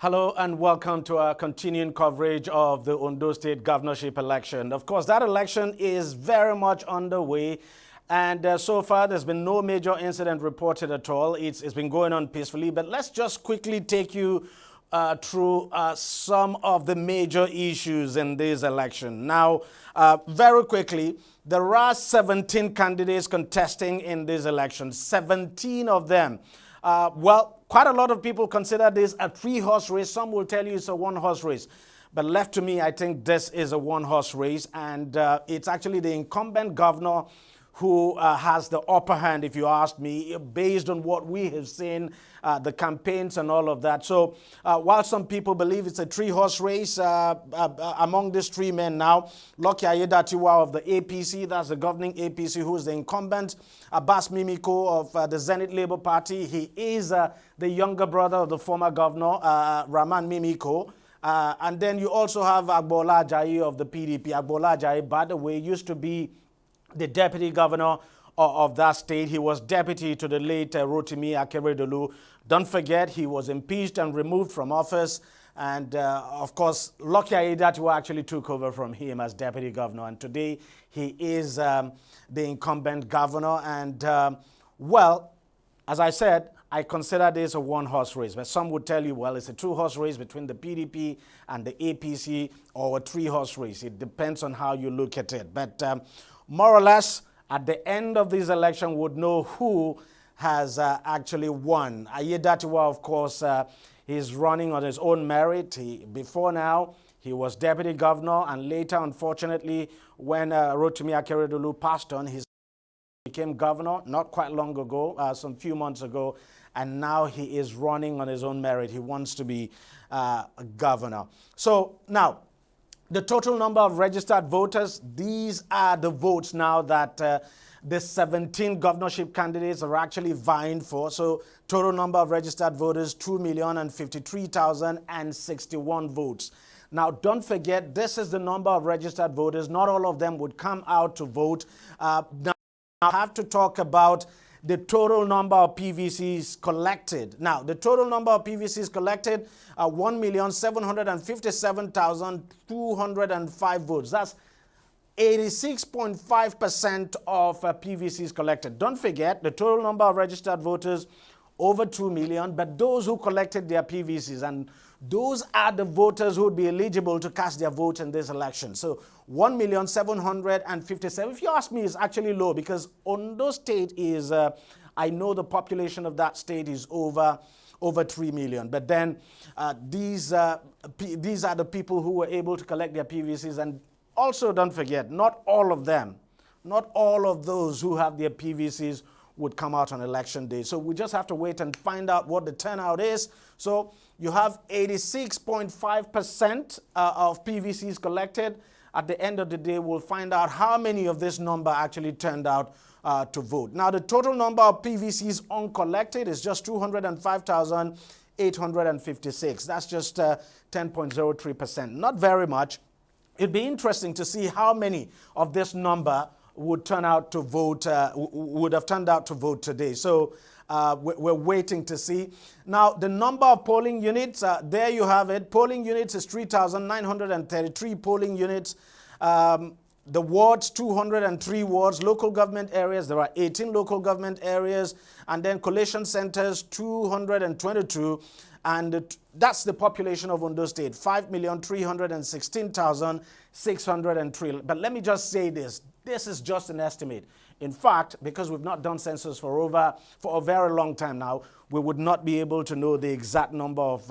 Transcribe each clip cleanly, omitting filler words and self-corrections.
Hello and welcome to our continuing coverage of the Ondo State governorship election. Of course, that election is very much underway, and so far there's been no major incident reported at all. It's been going on peacefully, but let's just quickly take you through some of the major issues in this election. Now, very quickly, there are 17 candidates contesting in this election, 17 of them. Quite a lot of people consider this a three-horse race. Some will tell you it's a one-horse race. But left to me, I think this is a one-horse race. And it's actually the incumbent governor who has the upper hand, if you ask me, based on what we have seen, the campaigns and all of that. So while some people believe it's a three-horse race, among these three men now, Lucky Aiyedatiwa of the APC, that's the governing APC, who is the incumbent, Abbas Mimiko of the Zenith Labour Party. He is the younger brother of the former governor, Rahman Mimiko. And then you also have Agbola Ajayi of the PDP. Agbola Ajayi, by the way, used to be the deputy governor of that state. He was deputy to the late Rotimi Akeredolu. Don't forget, he was impeached and removed from office. And of course, Lucky Aiyedatiwa actually took over from him as deputy governor. And today, he is the incumbent governor. And as I said, I consider this a one-horse race. But some would tell you, well, it's a two-horse race between the PDP and the APC, or a three-horse race. It depends on how you look at it. But more or less, at the end of this election, would know who has actually won. Aiyedatiwa, of course, is running on his own merit. Before now, he was deputy governor, and later, unfortunately, when Rotimi Akeredolu passed on, he became governor not quite long ago, some few months ago, and now he is running on his own merit. He wants to be a governor. So now, the total number of registered voters, these are the votes now that the 17 governorship candidates are actually vying for. So total number of registered voters, 2,053,061 votes. Now, don't forget, this is the number of registered voters. Not all of them would come out to vote. Now, I have to talk about the total number of PVCs collected. Now, the total number of PVCs collected are 1,757,205 votes. That's 86.5% of PVCs collected. Don't forget, the total number of registered voters, over 2 million, but those who collected their PVCs, and those are the voters who would be eligible to cast their vote in this election. So 1,757,000. If you ask me, it's actually low, because Ondo State is, I know the population of that state is over 3 million. But then these are the people who were able to collect their PVCs. And also don't forget, not all of them, not all of those who have their PVCs would come out on election day. So we just have to wait and find out what the turnout is. So you have 86.5% of PVCs collected. At the end of the day, we'll find out how many of this number actually turned out to vote. Now, the total number of PVCs uncollected is just 205,856. That's just 10.03%. Not very much. It'd be interesting to see how many of this number would turn out to vote, would have turned out to vote today. So we're waiting to see. Now, the number of polling units, there you have it. Polling units is 3,933 polling units. The wards, 203 wards. Local government areas, there are 18 local government areas. And then collation centers, 222. And that's the population of Ondo State, 5,316,603. But let me just say this. This is just an estimate. In fact, because we've not done census for a very long time now, we would not be able to know the exact number of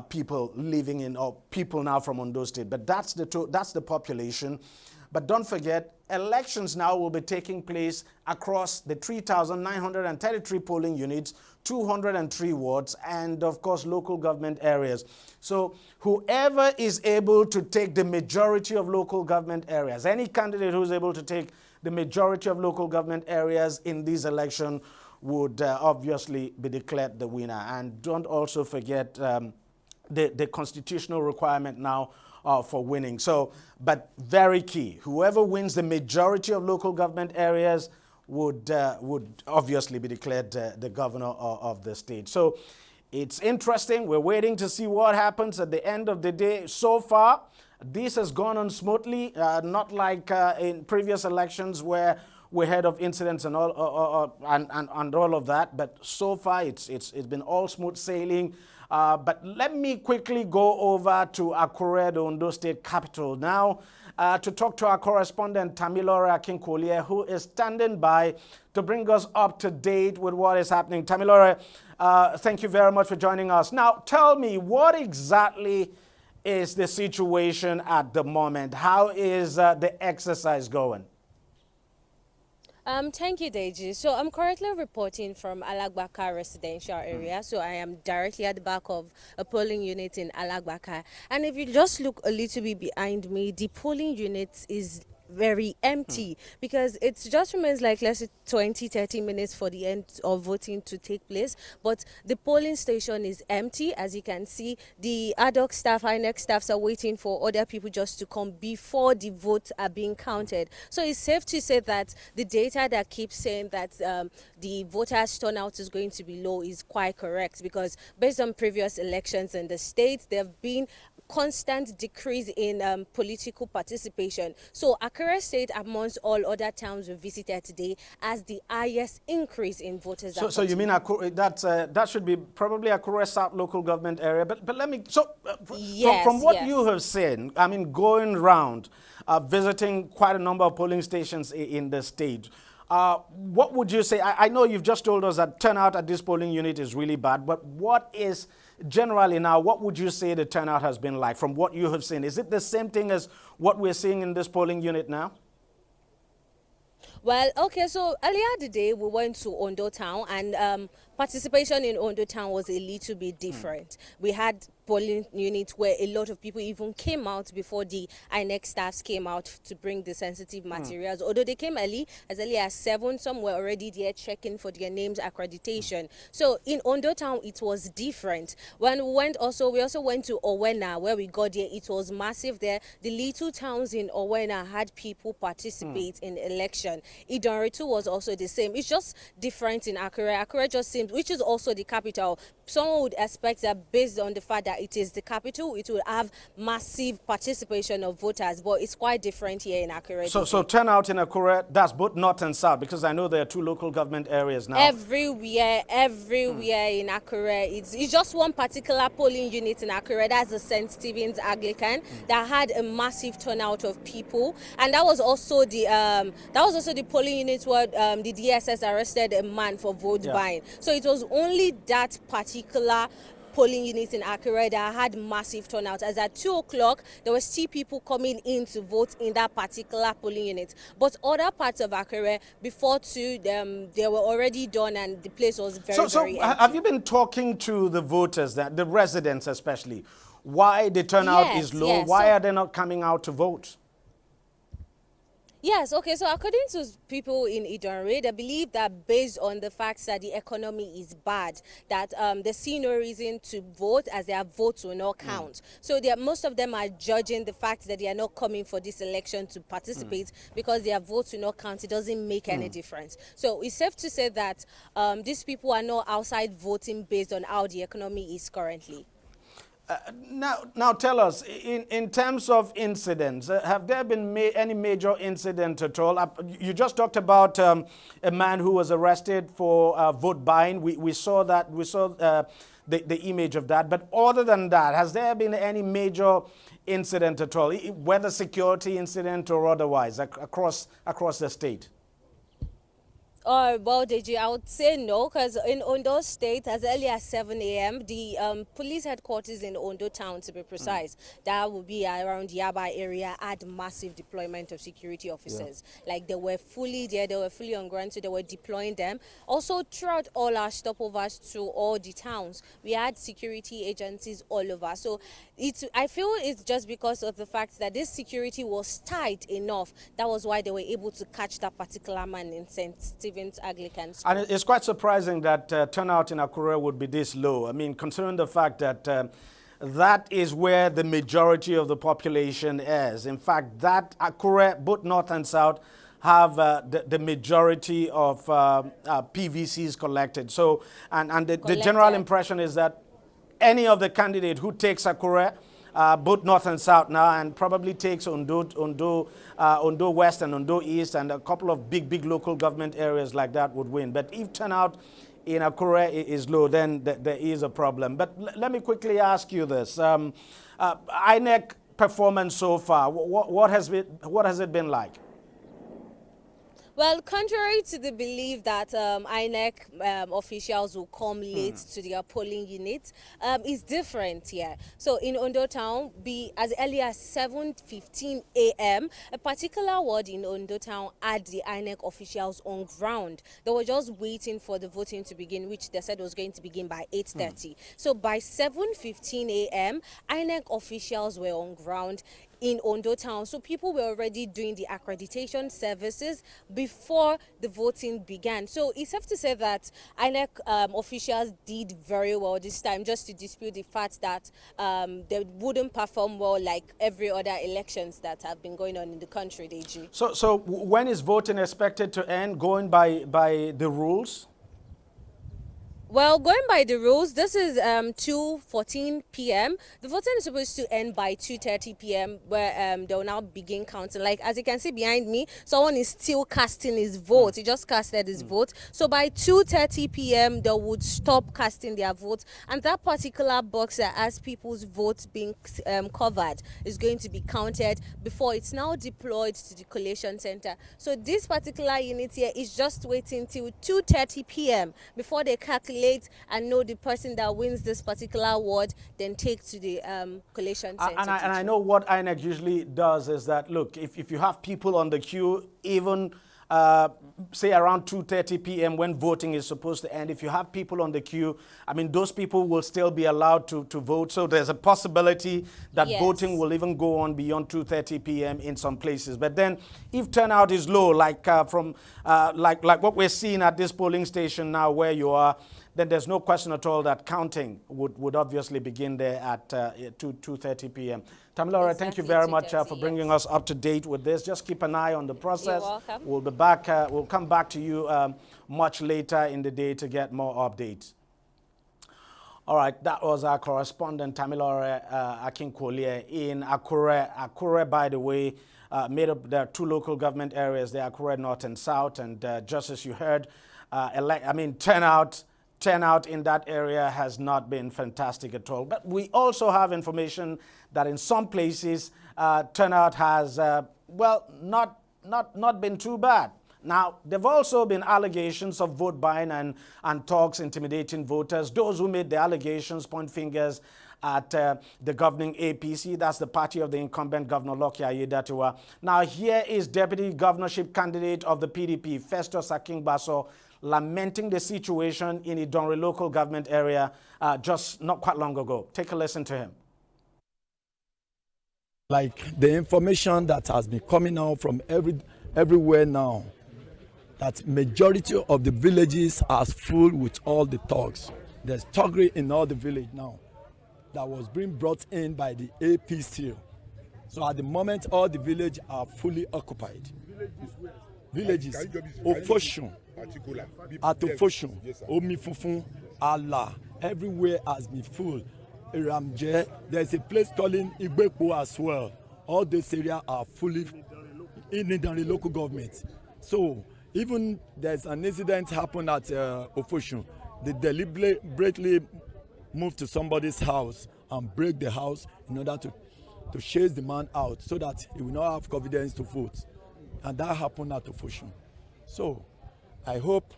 people living in, or people now from Ondo State. But that's the population. But don't forget, elections now will be taking place across the 3,933 polling units, 203 wards, and of course, local government areas. So whoever is able to take the majority of local government areas, any candidate who's able to take the majority of local government areas in this election would obviously be declared the winner. And don't also forget the constitutional requirement now for winning. So, but very key, whoever wins the majority of local government areas would obviously be declared the governor of the state. So It's interesting. We're waiting to see what happens at the end of the day. So far, this has gone on smoothly, not like in previous elections where we heard of incidents and all and all of that. But so far, it's been all smooth sailing. But let me quickly go over to Akure, the Ondo State capital now, to talk to our correspondent Tamilore Akinkolie, who is standing by to bring us up to date with what is happening. Tamilore, thank you very much for joining us. Now, tell me, what exactly is the situation at the moment? How is the exercise going? Thank you, Deji. So I'm currently reporting from Alagbaka residential area. So I am directly at the back of a polling unit in Alagbaka. And if you just look a little bit behind me, the polling unit is very empty because it just remains like let's say 20-30 minutes for the end of voting to take place, but the polling station is empty. As you can see, the ad hoc staff, INEC staffs are waiting for other people just to come before the votes are being counted. So it's safe to say that the data that keeps saying that the voters turnout is going to be low is quite correct, because based on previous elections in the state, there have been constant decrease in political participation. So Akure State, amongst all other towns we visited today, has the highest increase in voters. So you mean Akure, that should be probably Akure South local government area. But let me, Yes, from what yes. you have seen, I mean, going round, visiting quite a number of polling stations in the state, what would you say? I know you've just told us that turnout at this polling unit is really bad, but what is generally now, what would you say the turnout has been like from what you have seen? Is it the same thing as what we're seeing in this polling unit now? Well, okay, so earlier today we went to Ondo town, and participation in Ondo town was a little bit different. We had polling units where a lot of people even came out before the INEC staffs came out to bring the sensitive materials. Although they came as early as 7, some were already there checking for their names accreditation. So in Ondo town, it was different. When we also went to Owena, where we got there. It was massive there. The little towns in Owena had people participate in election. Idonritu was also the same. It's just different in Akure. Akure just seems, which is also the capital. Someone would expect that based on the fact that it is the capital, it will have massive participation of voters, but it's quite different here in Akure. So turnout in Akure, that's both north and south, because I know there are 2 local government areas now. Everywhere in Akure. It's just one particular polling unit in Akure. That's the St. Stephen's Anglican that had a massive turnout of people, and that was also the polling unit where the DSS arrested a man for vote buying. So it was only that particular polling units in Akure that had massive turnout, as at 2 o'clock there were still people coming in to vote in that particular polling unit. But other parts of Akure before 2, they were already done, and the place was very empty. Have you been talking to the voters, the residents especially, why the turnout is low? Yes. Why are they not coming out to vote? Yes, okay, so according to people in Idonre, they believe that based on the fact that the economy is bad, that they see no reason to vote, as their votes will not count. So most of them are judging the fact that they are not coming for this election to participate because their votes will not count. It doesn't make any difference. So it's safe to say that these people are not outside voting based on how the economy is currently. Now tell us, in terms of incidents, have there been any major incident at all? You just talked about a man who was arrested for vote buying. We saw that. We saw the image of that. But other than that, has there been any major incident at all, whether security incident or otherwise, across the state? Well, Deji, I would say no, because in Ondo State, as early as 7 a.m., the police headquarters in Ondo town, to be precise, that would be around Yaba area, had massive deployment of security officers. Like, they were fully there, they were fully on ground, so they were deploying them. Also, throughout all our stopovers to all the towns, we had security agencies all over. So I feel it's just because of the fact that this security was tight enough. That was why they were able to catch that particular man in St. Stephen's Anglican School. And it's quite surprising that turnout in Akure would be this low. I mean, considering the fact that that is where the majority of the population is. In fact, that Akure, both north and south, have the majority of PVCs collected. So, and the general impression is that any of the candidate who takes Akure, both north and south now, and probably takes Ondo West and Ondo East, and a couple of big local government areas like that would win. But if turnout in Akure is low, then there is a problem. But let me quickly ask you this. INEC performance so far, what has it been like? Well, contrary to the belief that INEC officials will come late to their polling unit, it's different here. So in Ondo town, be as early as 7:15 a.m., a particular ward in Ondo town had the INEC officials on ground. They were just waiting for the voting to begin, which they said was going to begin by 8:30. So by 7:15 a.m., INEC officials were on ground in Ondo town. So people were already doing the accreditation services before the voting began. So it's safe to say that INEC officials did very well this time, just to dispute the fact that they wouldn't perform well like every other elections that have been going on in the country, DG. So when is voting expected to end, going by the rules? Well, going by the rules, this is 2:14 p.m. The voting is supposed to end by 2:30 p.m. where they will now begin counting. Like, as you can see behind me, someone is still casting his vote. He just casted his vote. So by 2:30 p.m., they would stop casting their votes. And that particular box that has people's votes being covered is going to be counted before it's now deployed to the collation center. So this particular unit here is just waiting till 2:30 p.m. before they calculate and know the person that wins this particular ward, then take to the collation center. And I know what INEC usually does is that, look, if you have people on the queue, even say around 2:30 p.m. when voting is supposed to end, if you have people on the queue, I mean, those people will still be allowed to vote. So there's a possibility that voting will even go on beyond 2:30 p.m. in some places. But then if turnout is low, like like what we're seeing at this polling station now where you are, then there's no question at all that counting would obviously begin there at 2:30 p.m. Tamilore, exactly. Thank you very much for bringing us up to date with this. Just keep an eye on the process. You're welcome. We'll be back. We'll come back to you much later in the day to get more updates. All right, that was our correspondent Tamilore Akinkolie in Akure. Akure, by the way, made up there are two local government areas there, Akure North and South, and just as you heard, turnout in that area has not been fantastic at all. But we also have information that in some places turnout has, not been too bad. Now, there have also been allegations of vote buying and talks intimidating voters. Those who made the allegations point fingers at the governing APC. That's the party of the incumbent Governor Lucky Aiyedatiwa. Now, here is deputy governorship candidate of the PDP, Festus Akingbaso, lamenting the situation in Idonre local government area just not quite long ago. Take a listen to him. Like the information that has been coming out from everywhere now, that majority of the villages are full with all the thugs. There's thuggery in all the village now that was being brought in by the APC. So at the moment, all the villages are fully occupied. Villages, Ofoshun, Atofoshun, Omifufun, Allah, everywhere has been full. Ramje, there's a place called Igbepo as well. All these areas are fully in the local government. So even there's an incident happened at Ofoshun. They deliberately moved to somebody's house and break the house in order to chase the man out so that he will not have confidence to vote. And that happened at Ofoshun. So I hope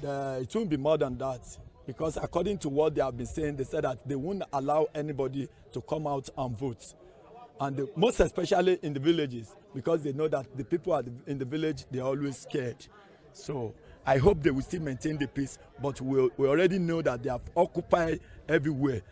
that it won't be more than that, because according to what they have been saying, they said that they won't allow anybody to come out and vote. And most especially in the villages, because they know that the people in the village, they're always scared. So I hope they will still maintain the peace, but we already know that they have occupied everywhere.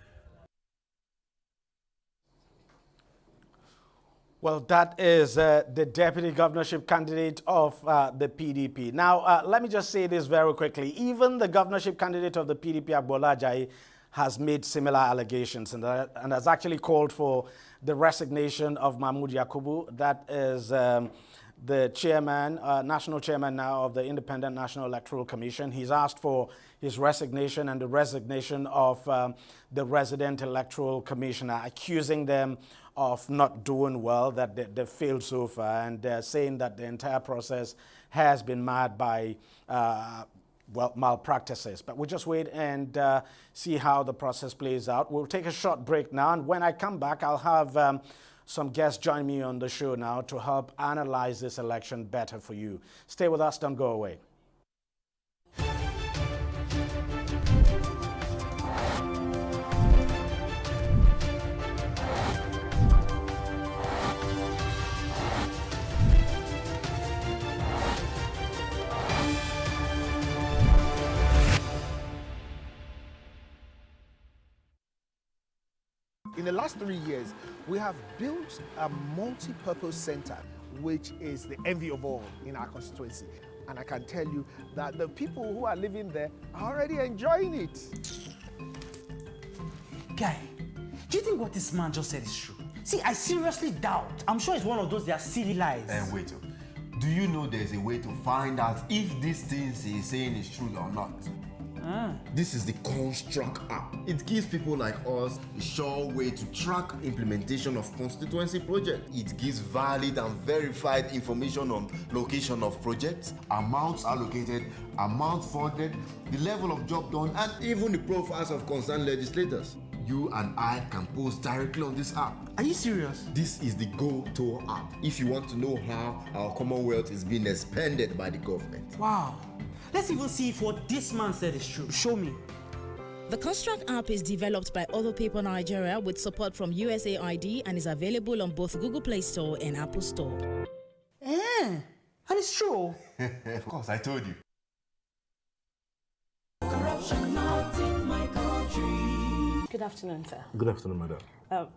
Well, that is the deputy governorship candidate of the PDP. Now, let me just say this very quickly. Even the governorship candidate of the PDP, Agbola Ajayi, has made similar allegations and has actually called for the resignation of Mahmoud Yakubu. That is the chairman, national chairman now of the Independent National Electoral Commission. He's asked for his resignation and the resignation of the resident electoral commissioner, accusing them of not doing well, that they failed so far, and saying that the entire process has been marred by well, malpractices. But we'll just wait and see how the process plays out. We'll take a short break now, and when I come back, I'll have some guests join me on the show now to help analyze this election better for you. Stay with us, don't go away. In the last 3 years, we have built a multi-purpose center, which is the envy of all in our constituency. And I can tell you that the people who are living there are already enjoying it. Guy, do you think what this man just said is true? See, I seriously doubt. I'm sure it's one of those, they are silly lies. And wait, do you know there's a way to find out if these things he's saying is true or not? This is the Construct app. It gives people like us a sure way to track implementation of constituency projects. It gives valid and verified information on location of projects, amounts allocated, amount funded, the level of job done, and even the profiles of concerned legislators. You and I can post directly on this app. Are you serious? This is the Go-To app if you want to know how our Commonwealth is being expanded by the government. Wow. Let's even see if what this man said is true. Show me. The Construct app is developed by Other People Nigeria with support from USAID and is available on both Google Play Store and Apple Store. And it's true. Of course, I told you. Corruption not in my country. Good afternoon, sir. Good afternoon, madam.